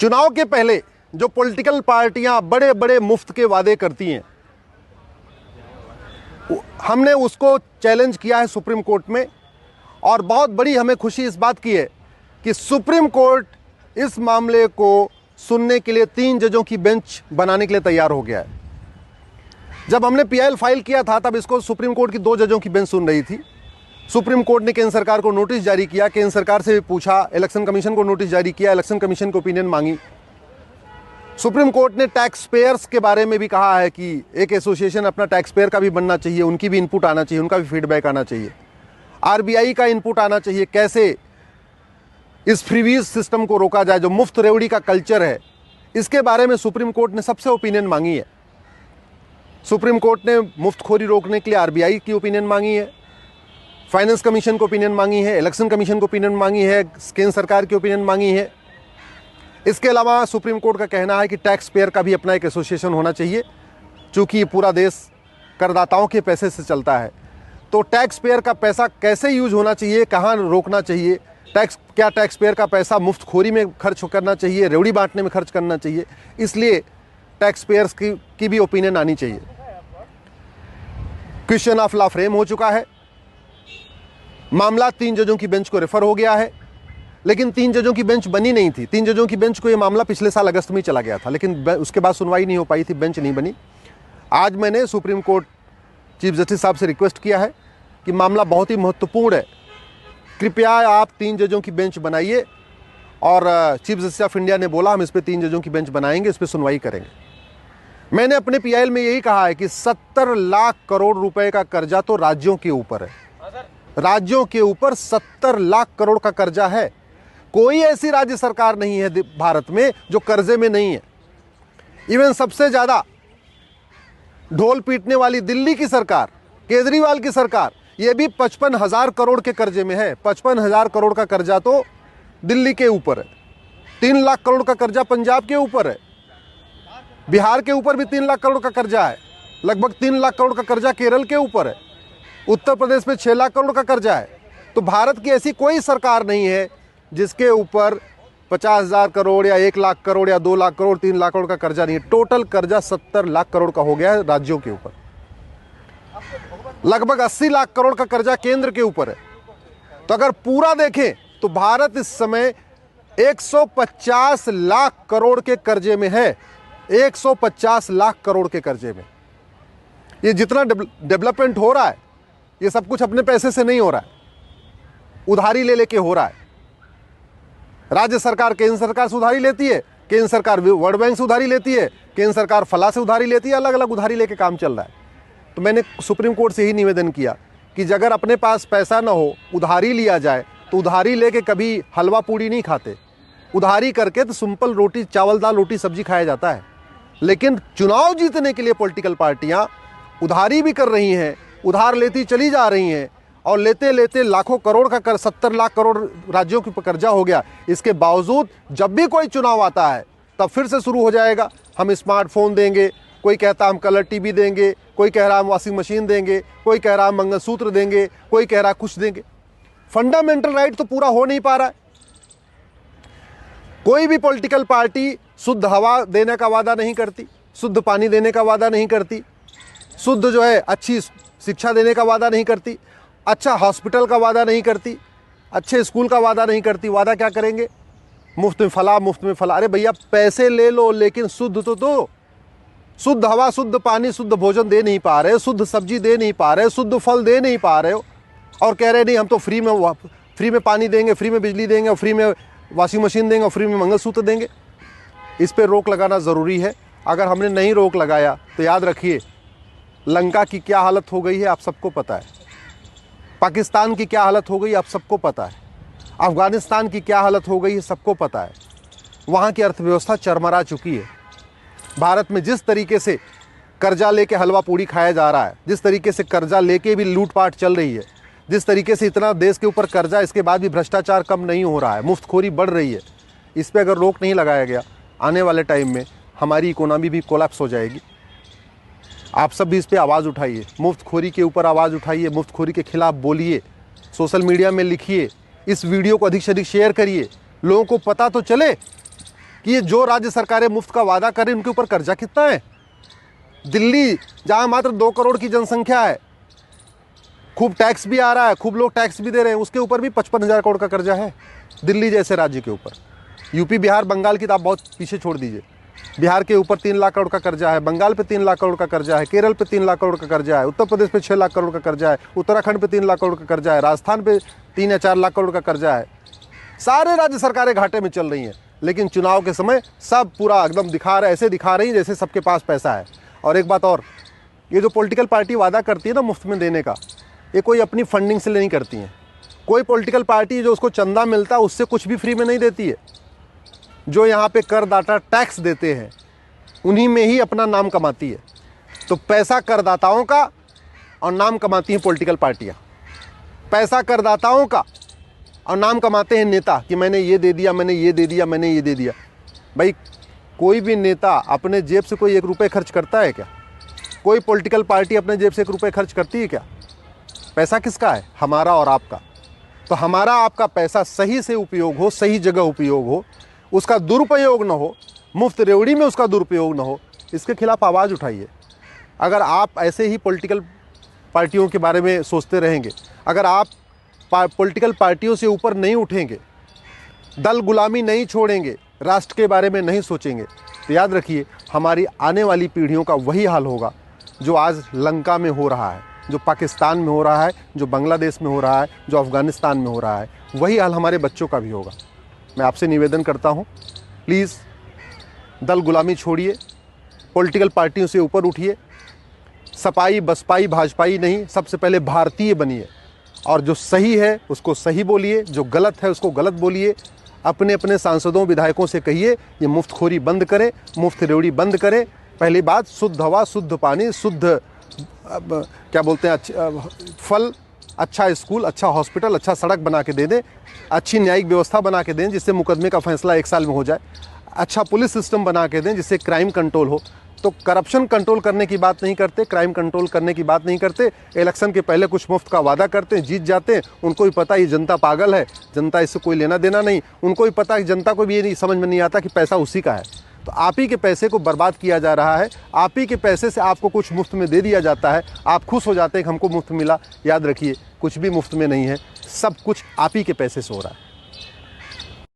चुनाव के पहले जो पॉलिटिकल पार्टियां बड़े बड़े मुफ्त के वादे करती हैं, हमने उसको चैलेंज किया है सुप्रीम कोर्ट में। और बहुत बड़ी हमें खुशी इस बात की है कि सुप्रीम कोर्ट इस मामले को सुनने के लिए 3 जजों की बेंच बनाने के लिए तैयार हो गया है। जब हमने पीआईएल फाइल किया था तब इसको सुप्रीम कोर्ट की 2 जजों की बेंच सुन रही थी। सुप्रीम कोर्ट ने केंद्र सरकार को नोटिस जारी किया, केंद्र सरकार से भी पूछा, इलेक्शन कमीशन को नोटिस जारी किया, इलेक्शन कमीशन को ओपिनियन मांगी। सुप्रीम कोर्ट ने टैक्स पेयर्स के बारे में भी कहा है कि एक एसोसिएशन अपना टैक्स पेयर का भी बनना चाहिए, उनकी भी इनपुट आना चाहिए, उनका भी फीडबैक आना चाहिए, आरबीआई का इनपुट आना चाहिए, कैसे इस फ्रीवीज सिस्टम को रोका जाए, जो मुफ्त रेवड़ी का कल्चर है, इसके बारे में सुप्रीम कोर्ट ने सबसे ओपिनियन मांगी है। सुप्रीम कोर्ट ने मुफ्तखोरी रोकने के लिए आरबीआई की ओपिनियन मांगी है, फाइनेंस कमीशन को ओपिनियन मांगी है, इलेक्शन कमीशन को ओपिनियन मांगी है, केंद्र सरकार की ओपिनियन मांगी है। इसके अलावा सुप्रीम कोर्ट का कहना है कि टैक्स पेयर का भी अपना एक एसोसिएशन होना चाहिए, चूँकि पूरा देश करदाताओं के पैसे से चलता है। तो टैक्स पेयर का पैसा कैसे यूज होना चाहिए, कहाँ रोकना चाहिए, क्या टैक्स पेयर का पैसा मुफ्तखोरी में खर्च करना चाहिए, रेवड़ी बांटने में खर्च करना चाहिए, इसलिए टैक्स पेयर्स की भी ओपिनियन आनी चाहिए। क्वेश्चन ऑफ लॉ फ्रेम हो चुका है, मामला 3 जजों की बेंच को रेफर हो गया है, लेकिन 3 जजों की बेंच बनी नहीं थी। 3 जजों की बेंच को ये मामला पिछले साल अगस्त में ही चला गया था, लेकिन उसके बाद सुनवाई नहीं हो पाई थी, बेंच नहीं बनी। आज मैंने सुप्रीम कोर्ट चीफ जस्टिस साहब से रिक्वेस्ट किया है कि मामला बहुत ही महत्वपूर्ण है, कृपया आप 3 जजों की बेंच बनाइए। और चीफ जस्टिस ऑफ इंडिया ने बोला हम इस पर 3 जजों की बेंच बनाएंगे, इस पर सुनवाई करेंगे। मैंने अपने पीआईएल में यही कहा है कि 70 लाख करोड़ रुपए का कर्जा तो राज्यों के ऊपर है, राज्यों के ऊपर 70 लाख करोड़ का कर्जा है। कोई ऐसी राज्य सरकार नहीं है भारत में जो कर्जे में नहीं है। इवन सबसे ज्यादा ढोल पीटने वाली दिल्ली की सरकार, केजरीवाल की सरकार, ये भी 55,000 करोड़ के कर्जे में है। 55,000 करोड़ का कर्जा तो दिल्ली के ऊपर है, 3 लाख करोड़ का कर्जा पंजाब के ऊपर है, बिहार के ऊपर भी 3 लाख करोड़ का कर्जा है, लगभग 3 लाख करोड़ का कर्जा केरल के ऊपर है, उत्तर प्रदेश में 6 लाख करोड़ का कर्जा है। तो भारत की ऐसी कोई सरकार नहीं है जिसके ऊपर 50,000 करोड़ या 1 लाख करोड़ या 2 लाख करोड़ 3 लाख करोड़ का कर्जा नहीं है। टोटल कर्जा 70 लाख करोड़ का हो गया है राज्यों के ऊपर। लगभग 80 लाख करोड़ का कर्जा केंद्र के ऊपर है। तो अगर पूरा देखें तो भारत इस समय 150 लाख करोड़ के कर्जे में है, 150 लाख करोड़ के कर्जे में। ये जितना डेवलपमेंट हो रहा है, ये सब कुछ अपने पैसे से नहीं हो रहा है, उधारी ले लेके हो रहा है। राज्य सरकार केंद्र सरकार से उधारी लेती है, केंद्र सरकार वर्ल्ड बैंक से उधारी लेती है, केंद्र सरकार फला से उधारी लेती है, अलग अलग उधारी लेके काम चल रहा है। तो मैंने सुप्रीम कोर्ट से ही निवेदन किया कि अगर अपने पास पैसा ना हो, उधारी लिया जाए, तो उधारी लेके कभी हलवा पूड़ी नहीं खाते। उधारी करके तो सिंपल रोटी चावल दाल रोटी सब्जी खाया जाता है। लेकिन चुनाव जीतने के लिए पॉलिटिकल पार्टियां उधारी भी कर रही हैं, उधार लेती चली जा रही हैं, और लेते लेते लाखों करोड़ का 70 लाख करोड़ राज्यों के ऊपर कर्जा हो गया। इसके बावजूद जब भी कोई चुनाव आता है तब फिर से शुरू हो जाएगा, हम स्मार्टफोन देंगे, कोई कहता हम कलर टीवी देंगे, कोई कह रहा हम वॉशिंग मशीन देंगे, कोई कह रहा हम मंगलसूत्र देंगे, कोई कह रहा कुछ देंगे। फंडामेंटल राइट तो पूरा हो नहीं पा रहा है। कोई भी पॉलिटिकल पार्टी शुद्ध हवा देने का वादा नहीं करती, शुद्ध पानी देने का वादा नहीं करती, शुद्ध जो है अच्छी शिक्षा देने का वादा नहीं करती, अच्छा हॉस्पिटल का वादा नहीं करती, अच्छे स्कूल का वादा नहीं करती। वादा क्या करेंगे? मुफ्त में फला, मुफ्त में फला। अरे भैया पैसे ले लो लेकिन शुद्ध तो दो। शुद्ध हवा, शुद्ध पानी, शुद्ध भोजन दे नहीं पा रहे, शुद्ध सब्जी दे नहीं पा रहे, शुद्ध फल दे नहीं पा रहे हो, और कह रहे नहीं हम तो फ्री में पानी देंगे, फ्री में बिजली देंगे, और फ्री में वॉशिंग मशीन देंगे, और फ्री में मंगलसूत्र देंगे। इस पर रोक लगाना ज़रूरी है। अगर हमने नहीं रोक लगाया तो याद रखिए लंका की क्या हालत हो गई है आप सबको पता है, पाकिस्तान की क्या हालत हो गई आप सबको पता है, अफ़गानिस्तान की क्या हालत हो गई है सबको पता है। वहाँ की अर्थव्यवस्था चरमरा चुकी है। भारत में जिस तरीके से कर्जा लेके हलवा पूड़ी खाया जा रहा है, जिस तरीके से कर्जा लेके भी लूटपाट चल रही है, जिस तरीके से इतना देश के ऊपर कर्जा, इसके बाद भी भ्रष्टाचार कम नहीं हो रहा है, मुफ्तखोरी बढ़ रही है। इस पर अगर रोक नहीं लगाया गया, आने वाले टाइम में हमारी इकोनॉमी भी कोलैप्स हो जाएगी। आप सब भी इस पर आवाज़ उठाइए, मुफ्तखोरी के ऊपर आवाज़ उठाइए, मुफ्तखोरी के खिलाफ बोलिए, सोशल मीडिया में लिखिए, इस वीडियो को अधिक से अधिक शेयर करिए, लोगों को पता तो चले कि ये जो राज्य सरकारें मुफ्त का वादा करें उनके ऊपर कर्जा कितना है। दिल्ली जहां मात्र 2 करोड़ की जनसंख्या है, खूब टैक्स भी आ रहा है, खूब लोग टैक्स भी दे रहे हैं, उसके ऊपर भी 55,000 करोड़ का कर्जा है दिल्ली जैसे राज्य के ऊपर। यूपी, बिहार, बंगाल की तो आप बहुत पीछे छोड़ दीजिए। बिहार के ऊपर 3 लाख करोड़ का कर्जा है, बंगाल पे 3 लाख करोड़ का कर्जा है, केरल पे 3 लाख करोड़ का कर्जा है, उत्तर प्रदेश पे 6 लाख करोड़ का कर्जा है, उत्तराखंड पे 3 लाख करोड़ का कर्जा है, राजस्थान पे 3 या 4 लाख करोड़ का कर्जा है। सारे राज्य सरकारें घाटे में चल रही हैं, लेकिन चुनाव के समय सब पूरा एकदम ऐसे दिखा रही जैसे सबके पास पैसा है। और एक बात और, ये जो पॉलिटिकल पार्टी वादा करती है ना मुफ्त में देने का, ये कोई अपनी फंडिंग से नहीं करती हैं। कोई पॉलिटिकल पार्टी जो उसको चंदा मिलता है उससे कुछ भी फ्री में नहीं देती है। जो यहाँ पे करदाता टैक्स देते हैं उन्हीं में ही अपना नाम कमाती है। तो पैसा करदाताओं का और नाम कमाती हैं पॉलिटिकल पार्टियाँ। पैसा करदाताओं का और नाम कमाते हैं नेता कि मैंने ये दे दिया, मैंने ये दे दिया, मैंने ये दे दिया। भाई कोई भी नेता अपने जेब से कोई 1 रुपये खर्च करता है क्या? कोई पॉलिटिकल पार्टी अपने जेब से 1 रुपये खर्च करती है क्या? पैसा किसका है? हमारा और आपका। तो हमारा आपका पैसा सही से उपयोग हो, सही जगह उपयोग हो, उसका दुरुपयोग ना हो, मुफ्त रेवड़ी में उसका दुरुपयोग ना हो, इसके खिलाफ आवाज़ उठाइए। अगर आप ऐसे ही पॉलिटिकल पार्टियों के बारे में सोचते रहेंगे, अगर आप पॉलिटिकल पार्टियों से ऊपर नहीं उठेंगे, दल गुलामी नहीं छोड़ेंगे, राष्ट्र के बारे में नहीं सोचेंगे, तो याद रखिए हमारी आने वाली पीढ़ियों का वही हाल होगा जो आज लंका में हो रहा है, जो पाकिस्तान में हो रहा है, जो बांग्लादेश में हो रहा है, जो अफ़गानिस्तान में हो रहा है। वही हाल हमारे बच्चों का भी होगा। मैं आपसे निवेदन करता हूँ, प्लीज़ दल गुलामी छोड़िए, पॉलिटिकल पार्टियों से ऊपर उठिए, सपाई बसपाई भाजपाई नहीं, सबसे पहले भारतीय बनिए और जो सही है उसको सही बोलिए, जो गलत है उसको गलत बोलिए। अपने अपने सांसदों विधायकों से कहिए ये मुफ्तखोरी बंद करें, मुफ्त रेवड़ी बंद करें। पहली बात, शुद्ध हवा, शुद्ध पानी, शुद्ध क्या बोलते हैं, फल, अच्छा स्कूल, अच्छा हॉस्पिटल, अच्छा सड़क बना के दे दें, अच्छी न्यायिक व्यवस्था बना के दें जिससे मुकदमे का फैसला 1 साल में हो जाए, अच्छा पुलिस सिस्टम बना के दें जिससे क्राइम कंट्रोल हो। तो करप्शन कंट्रोल करने की बात नहीं करते, क्राइम कंट्रोल करने की बात नहीं करते। इलेक्शन के पहले कुछ मुफ्त का वादा करते हैं, जीत जाते हैं। उनको भी पता ये जनता पागल है, जनता इससे कोई लेना देना नहीं। उनको भी पता है, जनता को भी ये नहीं समझ में नहीं आता कि पैसा उसी का है। तो आप ही के पैसे को बर्बाद किया जा रहा है, आप ही के पैसे से आपको कुछ मुफ्त में दे दिया जाता है, आप खुश हो जाते हैं कि हमको मुफ्त मिला। याद रखिए कुछ भी मुफ्त में नहीं है, सब कुछ आप ही के पैसे से हो रहा है।